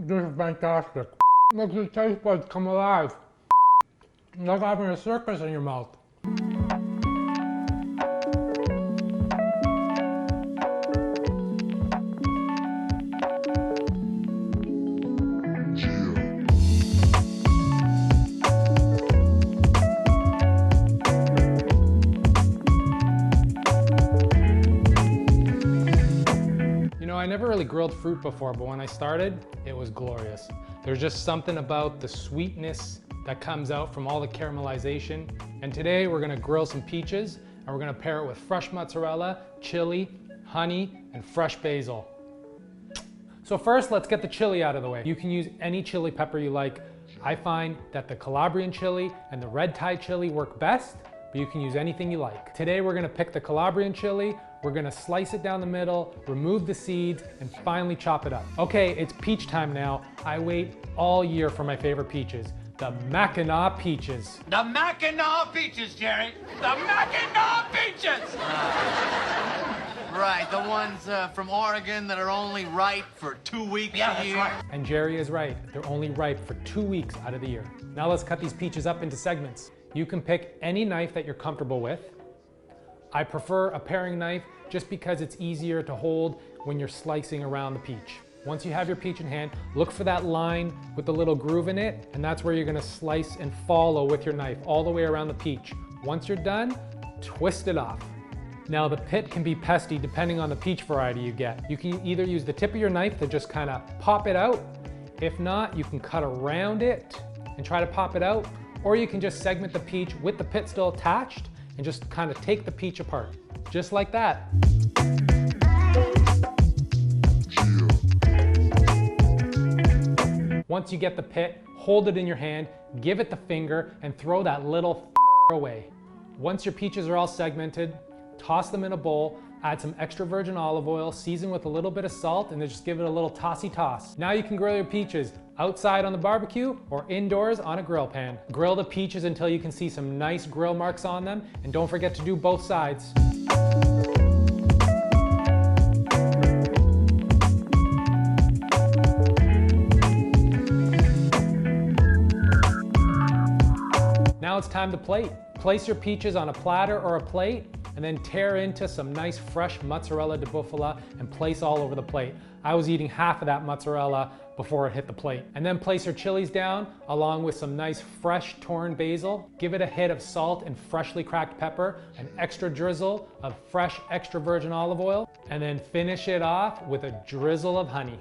This is fantastic. Makes your taste buds come alive. Like having a circus in your mouth. I never really grilled fruit before, but when I started, it was glorious. There's just something about the sweetness that comes out from all the caramelization. And today we're gonna grill some peaches and we're gonna pair it with fresh mozzarella, chili, honey, and fresh basil. So first, let's get the chili out of the way. You can use any chili pepper you like. I find that the Calabrian chili and the red Thai chili work best, but you can use anything you like. Today we're gonna pick the Calabrian chili, we're gonna slice it down the middle, remove the seeds, and finally chop it up. Okay, it's peach time now. I wait all year for my favorite peaches, the Mackinaw peaches. The Mackinaw peaches, Jerry. The Mackinaw peaches! Right, the ones from Oregon that are only ripe for 2 weeks a year. Right. And Jerry is right, they're only ripe for 2 weeks out of the year. Now let's cut these peaches up into segments. You can pick any knife that you're comfortable with. I prefer a paring knife just because it's easier to hold when you're slicing around the peach. Once you have your peach in hand, look for that line with the little groove in it, and that's where you're gonna slice and follow with your knife all the way around the peach. Once you're done, twist it off. Now the pit can be pesky depending on the peach variety you get. You can either use the tip of your knife to just kind of pop it out. If not, you can cut around it and try to pop it out, or you can just segment the peach with the pit still attached and just kind of take the peach apart, just like that. Once you get the pit, hold it in your hand, give it the finger, and throw that little away. Once your peaches are all segmented, toss them in a bowl, add some extra virgin olive oil, season with a little bit of salt, and then just give it a little tossy toss. Now you can grill your peaches outside on the barbecue or indoors on a grill pan. Grill the peaches until you can see some nice grill marks on them, and don't forget to do both sides. Now it's time to plate. Place your peaches on a platter or a plate, and then tear into some nice fresh mozzarella di bufala and place all over the plate. I was eating half of that mozzarella before it hit the plate. And then place your chilies down along with some nice fresh torn basil. Give it a hit of salt and freshly cracked pepper, an extra drizzle of fresh extra virgin olive oil, and then finish it off with a drizzle of honey.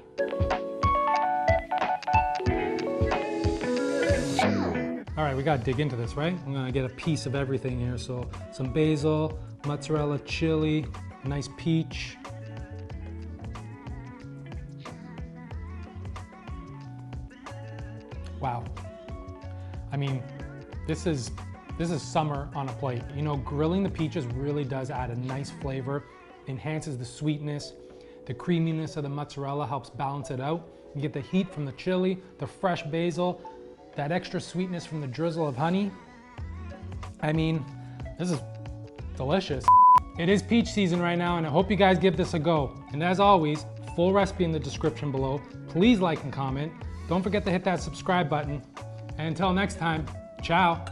All right, we gotta dig into this, right? I'm gonna get a piece of everything here. So some basil, mozzarella, chili, nice peach. Wow. I mean, this is summer on a plate. You know, grilling the peaches really does add a nice flavor, enhances the sweetness. The creaminess of the mozzarella helps balance it out. You get the heat from the chili, the fresh basil, that extra sweetness from the drizzle of honey. I mean, this is delicious. It is peach season right now, and I hope you guys give this a go. And as always, full recipe in the description below. Please like and comment. Don't forget to hit that subscribe button. And until next time, ciao.